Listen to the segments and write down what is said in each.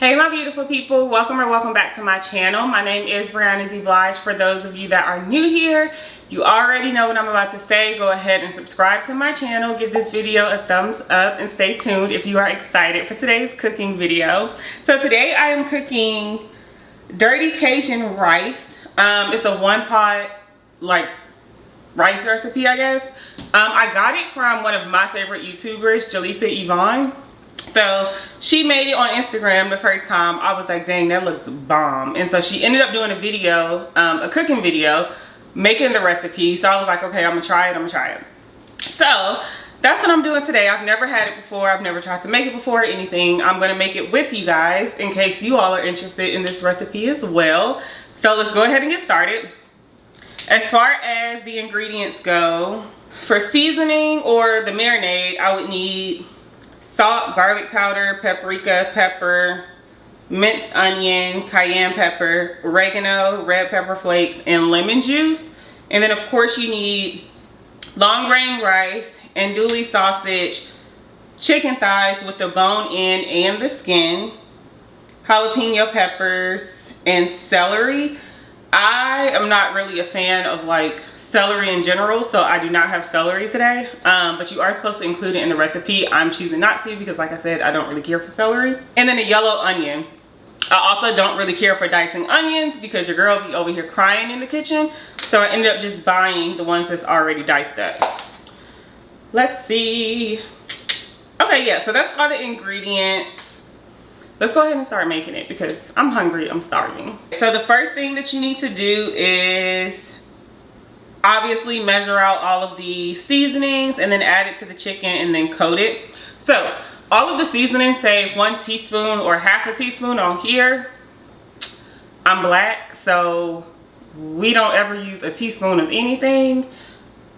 Hey my beautiful people, welcome or welcome back to my channel. My name is Brianna D. Blige. For those of you that are new here, you already know what I'm about to say. Go ahead and subscribe to my channel, give this video a thumbs up, and stay tuned if you are excited for today's cooking video. So today I am cooking dirty Cajun rice. It's a one pot like rice recipe, I guess. I got it from one of my favorite YouTubers, Jalisa Yvonne. So she made it on Instagram the first time. I was like, dang, that looks bomb. And so she ended up doing a video, a cooking video, making the recipe. So I was like, okay, I'm gonna try it. So that's what I'm doing today. I've never had it before. I've never tried to make it before or anything. I'm gonna make it with you guys in case you all are interested in this recipe as well. So let's go ahead and get started. As far as the ingredients go, for seasoning or the marinade, I would need salt, garlic powder, paprika, pepper, minced onion, cayenne pepper, oregano, red pepper flakes, and lemon juice. And then of course you need long grain rice, andouille sausage, chicken thighs with the bone in and the skin, jalapeno peppers, and celery. I am not really a fan of like celery in general, so I do not have celery today, but you are supposed to include it in the recipe. I'm choosing not to because, like I said, I don't really care for celery. And then a yellow onion. I also don't really care for dicing onions because your girl be over here crying in the kitchen, so I ended up just buying the ones that's already diced up. Let's see. Okay, yeah, so that's all the ingredients. Let's go ahead and start making it because I'm hungry, I'm starving. So the first thing that you need to do is obviously measure out all of the seasonings and then add it to the chicken and then coat it. So all of the seasonings say 1 teaspoon or half a teaspoon on here. I'm black, so we don't ever use a teaspoon of anything.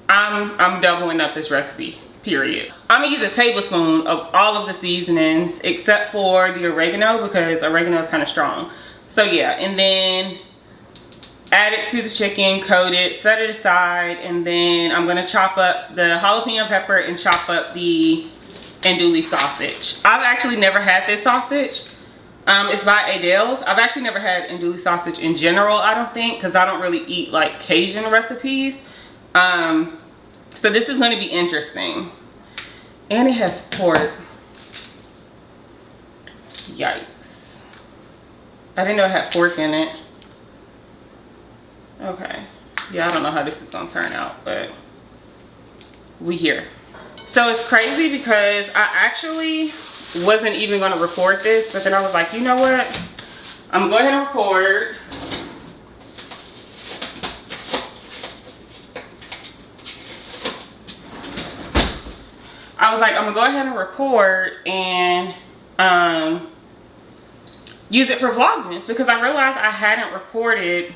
I'm doubling up this recipe. Period. I'm gonna use a tablespoon of all of the seasonings except for the oregano because oregano is kind of strong. So yeah, and then add it to the chicken, coat it, set it aside, and then I'm gonna chop up the jalapeno pepper and chop up the andouille sausage. I've actually never had this sausage. It's by Adele's. I've actually never had andouille sausage in general, I don't think, because I don't really eat like Cajun recipes. So this is going to be interesting. And it has pork. Yikes. I didn't know it had pork in it. Okay. Yeah, I don't know how this is going to turn out, but we here. So it's crazy because I actually wasn't even going to record this, but then I was like, you know what? I'm going to go ahead and record. I was like, I'm gonna go ahead and record and use it for Vlogmas because I realized I hadn't recorded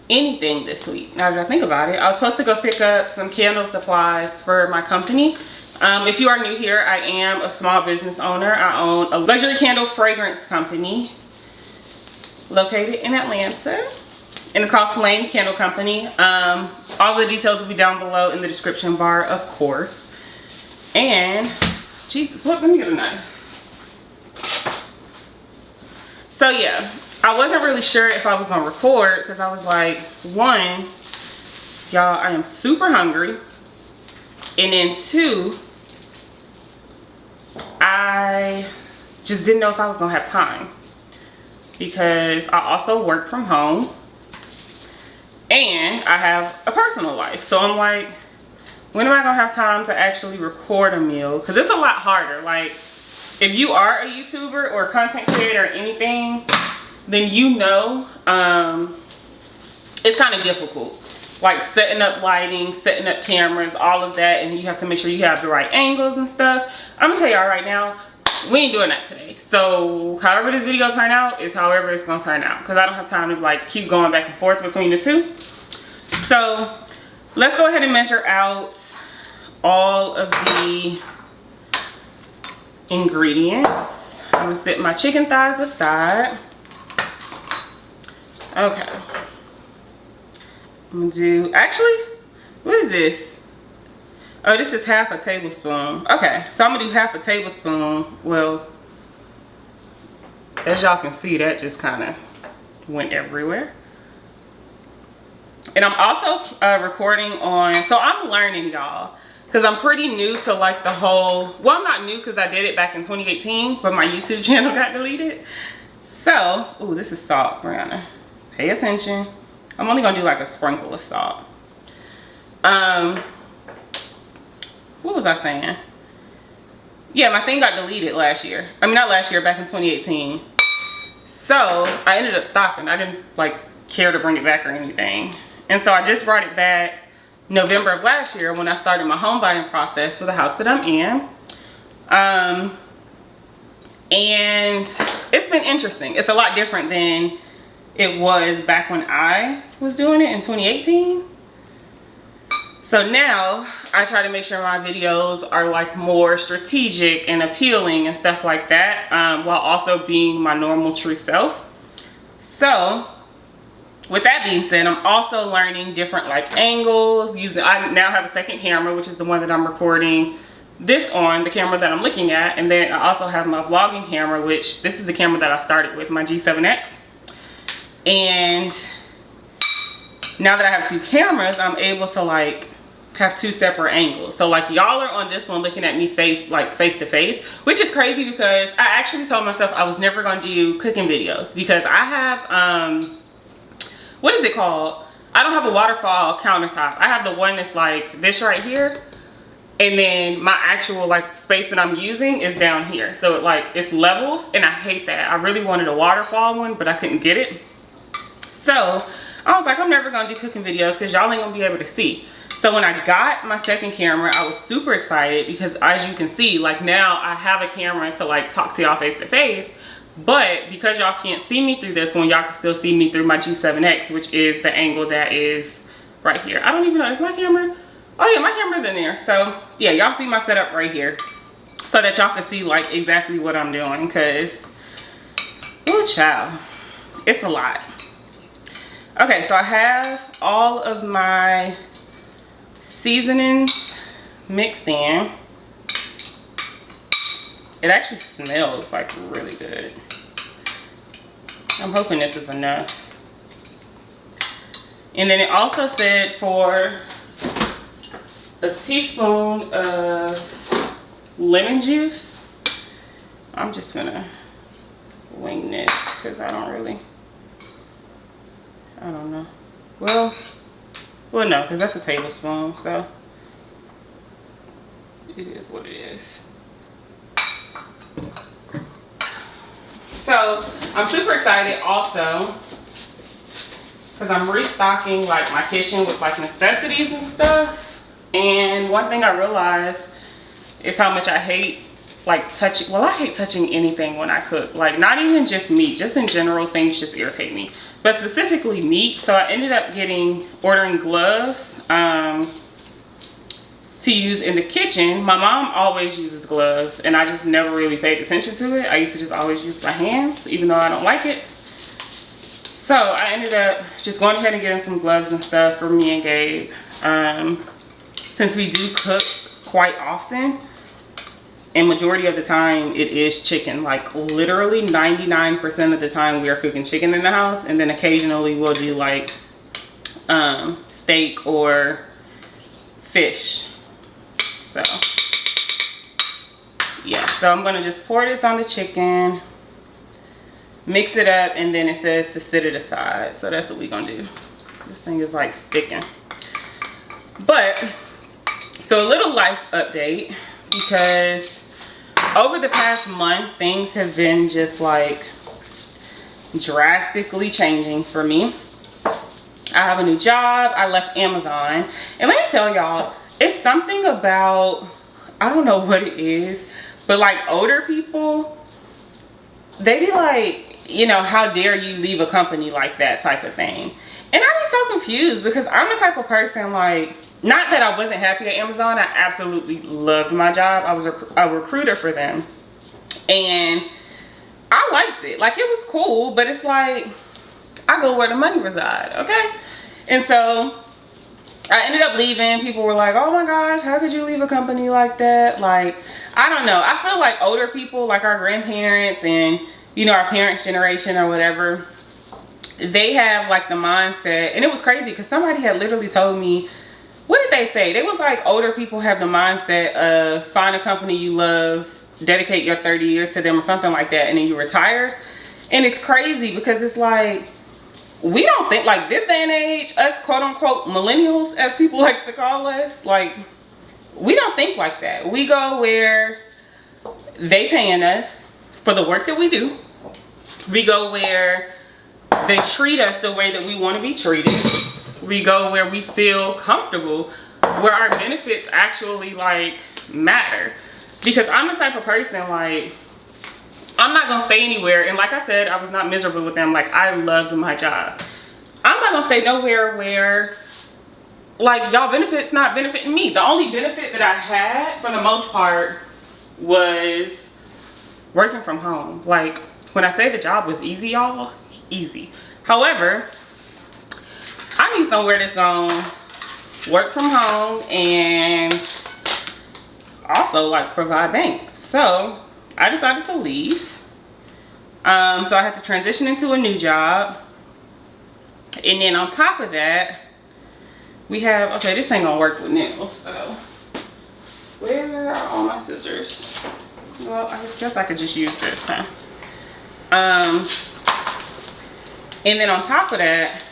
anything this week. Now that I think about it, I was supposed to go pick up some candle supplies for my company. If you are new here, I am a small business owner. I own a luxury candle fragrance company located in Atlanta, and it's called Flame Candle Company. All the details will be down below in the description bar, of course. And Jesus, what? Let me get a knife. So yeah, I wasn't really sure if I was gonna record because I was like, one, y'all, I am super hungry, and then two, I just didn't know if I was gonna have time because I also work from home and I have a personal life. So I'm like, when am I gonna have time to actually record a meal? Because it's a lot harder. Like, if you are a YouTuber or a content creator or anything, then you know it's kind of difficult. Like setting up lighting, setting up cameras, all of that, and you have to make sure you have the right angles and stuff. I'm gonna tell y'all right now, we ain't doing that today. So however this video turn out is however it's gonna turn out because I don't have time to like keep going back and forth between the two. So let's go ahead and measure out all of the ingredients. I'm gonna set my chicken thighs aside. Okay. I'm gonna do, actually, what is this? Oh, this is half a tablespoon. Okay, so I'm gonna do half a tablespoon. Well, as y'all can see, that just kind of went everywhere. And I'm also recording on, so I'm learning, y'all, because I'm pretty new to like the whole, well, I'm not new because I did it back in 2018, but my YouTube channel got deleted. So, ooh, this is salt, Brianna. Pay attention. I'm only gonna do like a sprinkle of salt. What was I saying? Yeah, my thing got deleted last year. I mean, not last year, back in 2018. So I ended up stopping. I didn't like care to bring it back or anything. And so I just brought it back November of last year when I started my home buying process for the house that I'm in. And it's been interesting. It's a lot different than it was back when I was doing it in 2018. So now I try to make sure my videos are like more strategic and appealing and stuff like that, while also being my normal true self. So with that being said, I'm also learning different like angles using, I now have a second camera, which is the one that I'm recording this on, the camera that I'm looking at. And then I also have my vlogging camera, which this is the camera that I started with, my G7X. And now that I have two cameras, I'm able to like have two separate angles. So like y'all are on this one looking at me face to face, which is crazy because I actually told myself I was never gonna do cooking videos because I have what is it called? I don't have a waterfall countertop. I have the one that's like this right here, and then my actual like space that I'm using is down here. So it like it's levels, and I hate that. I really wanted a waterfall one, but I couldn't get it. So I was like, I'm never gonna do cooking videos because y'all ain't gonna be able to see. So when I got my second camera, I was super excited because as you can see, like now I have a camera to like talk to y'all face to face. But because y'all can't see me through this one, y'all can still see me through my G7X, which is the angle that is right here. I don't even know, is my camera? Oh yeah, my camera's in there. So yeah, y'all see my setup right here so that y'all can see like exactly what I'm doing because, oh child, it's a lot. Okay, so I have all of my seasonings mixed in. It actually smells like really good. I'm hoping this is enough. And then it also said for a teaspoon of lemon juice. I'm just gonna wing this because I don't know. Well no, because that's a tablespoon, so it is what it is. So I'm super excited also because I'm restocking like my kitchen with like necessities and stuff. And one thing I realized is how much I hate like touching, well, I hate touching anything when I cook, like not even just meat, just in general, things just irritate me, but specifically meat. So I ended up ordering gloves to use in the kitchen. My mom always uses gloves and I just never really paid attention to it. I used to just always use my hands even though I don't like it. So I ended up just going ahead and getting some gloves and stuff for me and Gabe. Since we do cook quite often, and majority of the time it is chicken, like literally 99% of the time we are cooking chicken in the house, and then occasionally we'll do like steak or fish. So yeah, so I'm gonna just pour this on the chicken, mix it up, and then it says to set it aside. So that's what we're gonna do. This thing is like sticking. But so a little life update, because over the past month things have been just like drastically changing for me. I have a new job. I left Amazon, and let me tell y'all, it's something about, I don't know what it is, but like older people, they be like, you know, how dare you leave a company like that type of thing. And I was so confused because I'm the type of person, like, not that I wasn't happy at Amazon. I absolutely loved my job. I was a recruiter for them, and I liked it. Like, it was cool, but it's like, I go where the money resides, okay? And so I ended up leaving. People were like, oh my gosh, how could you leave a company like that? Like, I don't know. I feel like older people, like our grandparents and, you know, our parents' generation or whatever, they have like the mindset, and it was crazy because somebody had literally told me, what did they say? They was like, older people have the mindset of find a company you love, dedicate your 30 years to them or something like that, and then you retire. And it's crazy because it's like, we don't think like this day and age, us quote unquote millennials, as people like to call us, like, we don't think like that. We go where they paying us for the work that we do. We go where they treat us the way that we want to be treated. We go where we feel comfortable, where our benefits actually like matter. Because I'm the type of person, like, I'm not gonna stay anywhere, and like I said, I was not miserable with them. Like, I loved my job. I'm not gonna stay nowhere where like y'all benefits not benefiting me. The only benefit that I had for the most part was working from home. Like, when I say the job was easy, y'all, easy. However, I need somewhere that's gonna work from home and also like provide bank. So I decided to leave. So I had to transition into a new job. And then on top of that, we have, okay, this ain't gonna work with nails, so where are all my scissors? Well, I guess I could just use this, huh? And then on top of that,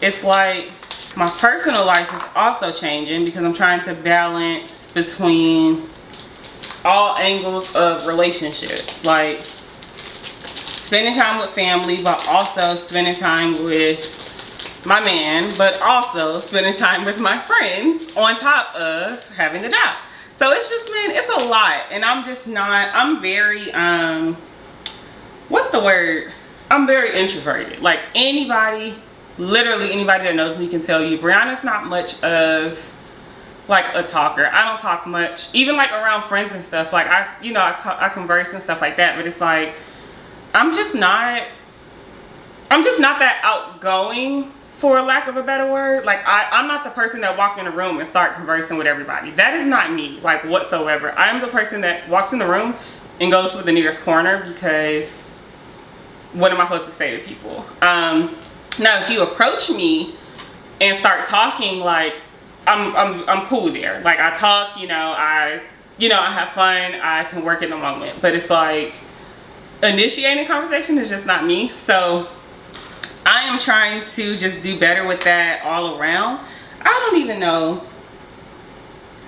it's like my personal life is also changing because I'm trying to balance between all angles of relationships, like spending time with family, but also spending time with my man, but also spending time with my friends on top of having a job. So it's just been, it's a lot, and I'm just not, I'm very, what's the word? I'm very introverted. Like, anybody, literally anybody that knows me can tell you, Brianna's not much of like a talker. I don't talk much, even like around friends and stuff. Like, I converse and stuff like that, but it's like, I'm just not that outgoing, for lack of a better word. Like, I'm not the person that walk in a room and start conversing with everybody. That is not me, like, whatsoever. I'm the person that walks in the room and goes to the nearest corner, because what am I supposed to say to people? Now, if you approach me and start talking, like, I'm cool there. Like, I talk, I have fun, I can work in the moment. But it's like, initiating conversation is just not me. So I am trying to just do better with that all around. I don't even know,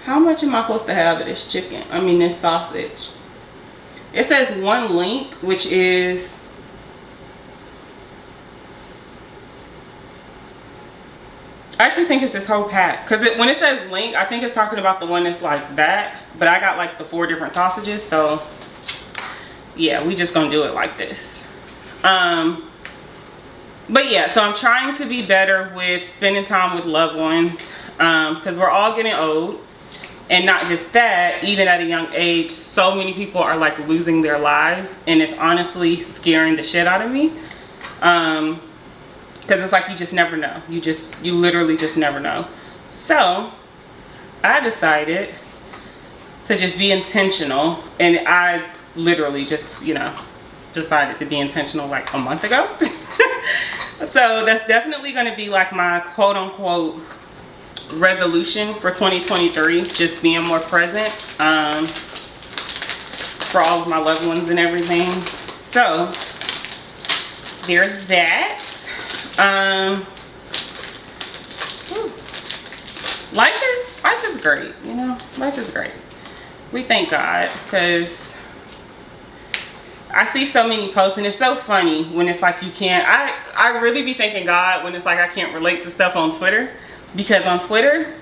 how much am I supposed to have of this chicken? I mean, this sausage. It says 1 link, which is, I actually think it's this whole pack, because when it says link, I think it's talking about the one that's like that, but I got like the 4 different sausages. So yeah, we just gonna do it like this. But yeah, so I'm trying to be better with spending time with loved ones, because we're all getting old. And not just that, even at a young age, so many people are like losing their lives, and it's honestly scaring the shit out of me. Because it's like, you just never know. You literally just never know. So I decided to just be intentional, and I literally just, decided to be intentional like a month ago. So that's definitely going to be like my quote unquote resolution for 2023, just being more present for all of my loved ones and everything. So there's that. Life is great, life is great. We thank God, because I see so many posts, and it's so funny when it's like you can't, I really be thanking God when it's like I can't relate to stuff on Twitter. Because on Twitter,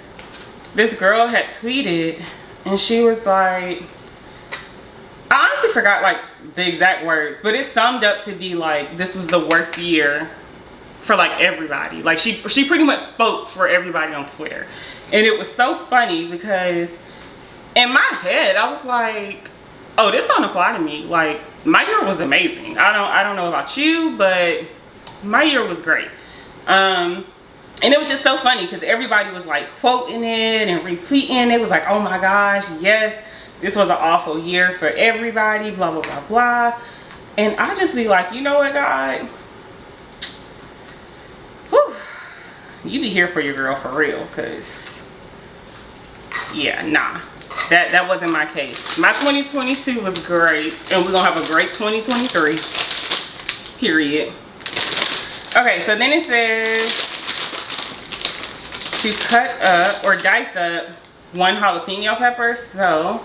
this girl had tweeted, and she was like, I honestly forgot like the exact words, but it summed up to be like, this was the worst year for like everybody. Like, she pretty much spoke for everybody on Twitter. And it was so funny because in my head, I was like, oh, this don't apply to me. Like, my year was amazing. I don't know about you, but my year was great. And it was just so funny because everybody was like quoting it and retweeting. It was like, oh my gosh, yes, this was an awful year for everybody, blah, blah, blah, blah. And I just be like, you know what, God? Whew, you be here for your girl for real, because yeah, nah, that wasn't my case. My 2022 was great, and we're gonna have a great 2023, period. Okay, so then it says to cut up or dice up 1 jalapeno pepper. So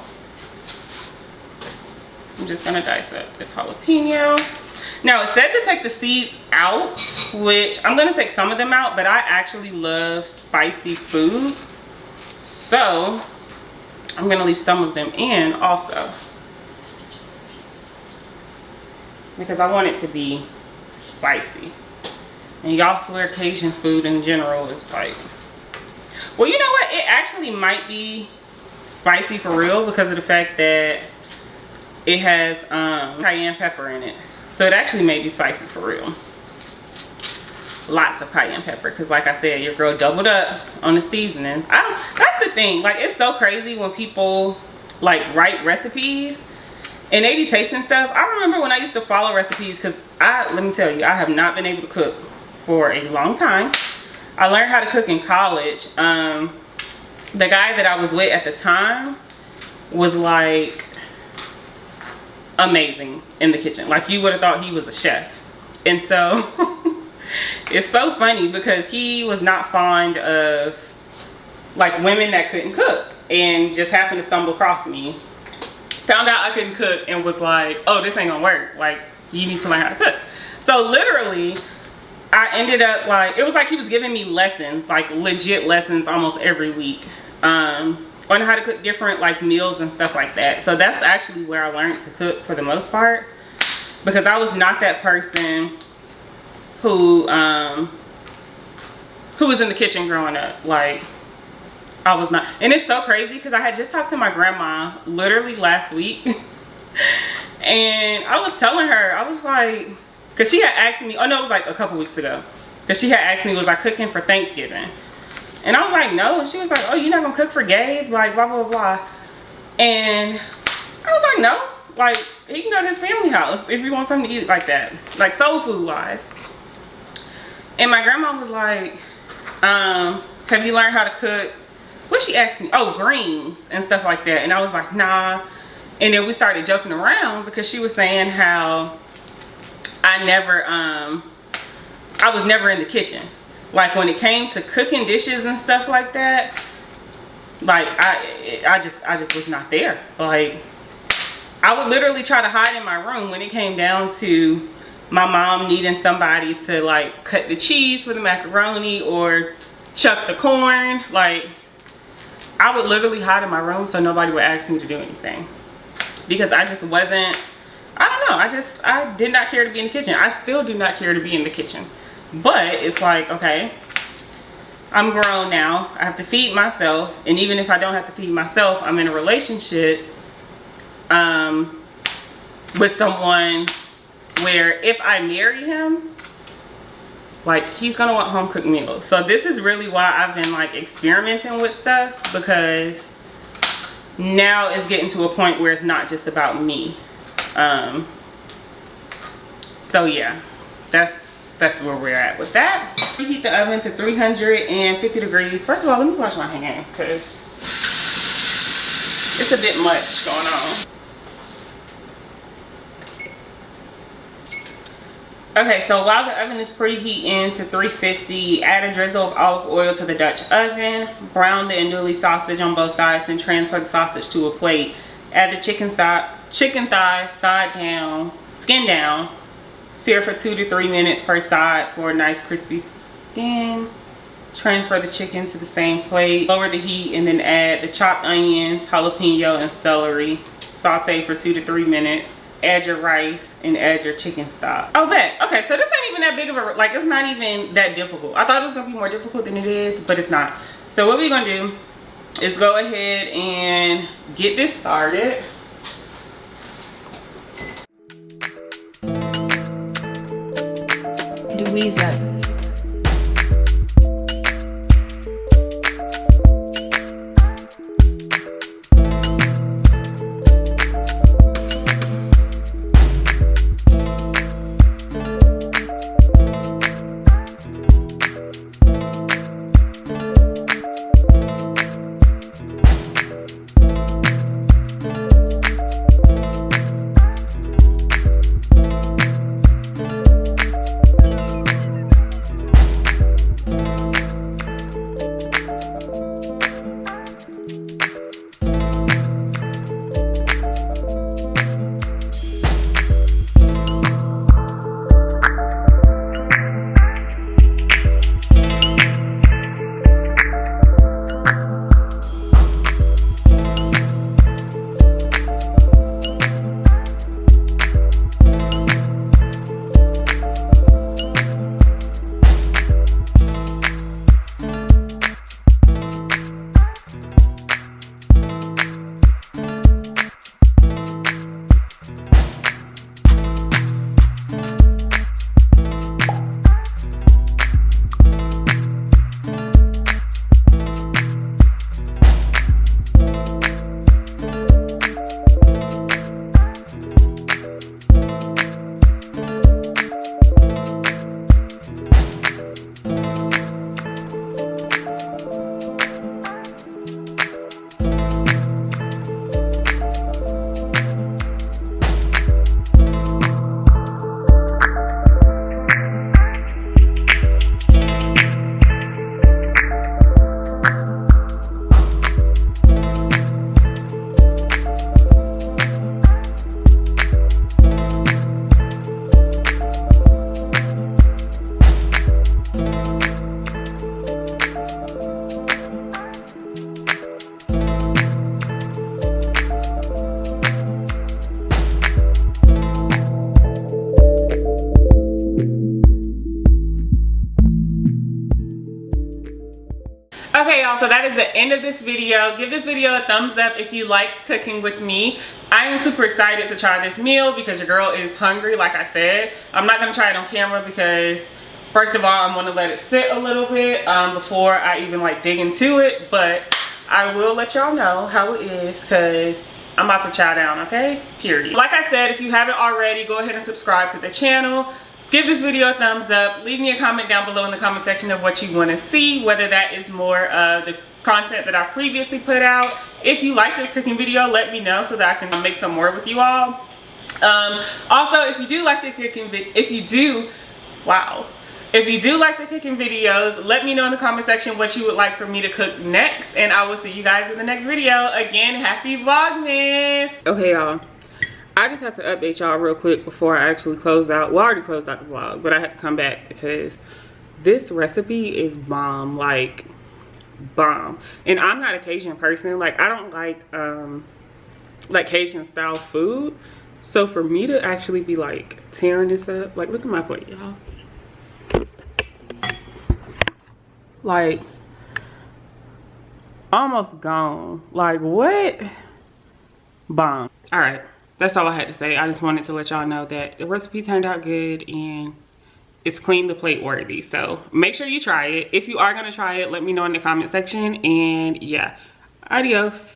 I'm just gonna dice up this jalapeno. Now it said to take the seeds out, which I'm gonna take some of them out, but I actually love spicy food, so I'm gonna leave some of them in also, because I want it to be spicy. And y'all swear Cajun food in general is like, well, you know what, it actually might be spicy for real because of the fact that it has cayenne pepper in it. So it actually may be spicy for real. Lots of cayenne pepper, because like I said, your girl doubled up on the seasonings. That's the thing, like, it's so crazy when people like write recipes and they be tasting stuff. I remember when I used to follow recipes, because let me tell you, I have not been able to cook for a long time. I learned how to cook in college. The guy that I was with at the time was like amazing in the kitchen. Like, you would have thought he was a chef. And so it's so funny because he was not fond of like women that couldn't cook, and just happened to stumble across me, found out I couldn't cook, and was like, oh, this ain't gonna work, like, you need to learn how to cook. So literally I ended up like, it was like he was giving me lessons, like legit lessons almost every week, on how to cook different like meals and stuff like that. So that's actually where I learned to cook for the most part, because I was not that person who was in the kitchen growing up. Like, I was not. And it's so crazy because I had just talked to my grandma literally last week and I was telling her, I was like, because she had asked me, oh no, it was like a couple weeks ago, because she had asked me, was I cooking for Thanksgiving? And I was like, no. And she was like, oh, you're not gonna cook for Gabe, like blah blah blah. And I was like, no, like, he can go to his family house if he wants something to eat like that, like soul food wise. And my grandma was like, have you learned how to cook, what she asked me, oh, greens and stuff like that? And I was like, nah. And then we started joking around because she was saying how I was never in the kitchen. Like, when it came to cooking dishes and stuff like that, like I just was not there. Like, I would literally try to hide in my room when it came down to my mom needing somebody to like cut the cheese for the macaroni or chuck the corn. Like, I would literally hide in my room so nobody would ask me to do anything, because I just wasn't, I don't know, I did not care to be in the kitchen. I still do not care to be in the kitchen. But it's like, okay, I'm grown now, I have to feed myself. And even if I don't have to feed myself, I'm in a relationship with someone where if I marry him, like, he's gonna want home cooked meals. So this is really why I've been like experimenting with stuff, because now it's getting to a point where it's not just about me. So yeah, that's where we're at with that. Preheat the oven to 350 degrees. First of all, let me wash my hands because it's a bit much going on. Okay, so while the oven is preheating to 350, add a drizzle of olive oil to the Dutch oven. Brown the andouille sausage on both sides, then transfer the sausage to a plate. Add the chicken thighs side down, skin down. Sear for 2 to 3 minutes per side for a nice crispy skin. Transfer the chicken to the same plate. Lower the heat and then add the chopped onions, jalapeno, and celery. Saute for 2 to 3 minutes. Add your rice and add your chicken stock. Oh, bet. Okay, so this ain't even that big of a, like, it's not even that difficult. I thought it was gonna be more difficult than it is, but it's not. So what we're gonna do is go ahead and get this started. Louisa. So that is the end of this video. Give this video a thumbs up if you liked cooking with me. I am super excited to try this meal because your girl is hungry, like I said. I'm not gonna try it on camera because first of all, I'm gonna let it sit a little bit before I even like dig into it, but I will let y'all know how it is because I'm about to chow down, okay? Period. Like I said, if you haven't already, go ahead and subscribe to the channel. Give this video a thumbs up. Leave me a comment down below in the comment section of what you want to see, whether that is more of the content that I previously put out. If you like this cooking video, let me know so that I can make some more with you all. Also, if you do like the cooking if you do like the cooking videos, let me know in the comment section what you would like for me to cook next, and I will see you guys in the next video. Again, happy Vlogmas. Okay, y'all, I just have to update y'all real quick before I actually close out. Well, I already closed out the vlog, but I had to come back because this recipe is bomb, like bomb. And I'm not a Cajun person. Like, I don't like Cajun style food. So for me to actually be like tearing this up, like, look at my plate, y'all. Like, almost gone. Like, what? Bomb. All right, that's all I had to say. I just wanted to let y'all know that the recipe turned out good and it's clean the plate worthy. So make sure you try it. If you are gonna try it, let me know in the comment section. And yeah, adios.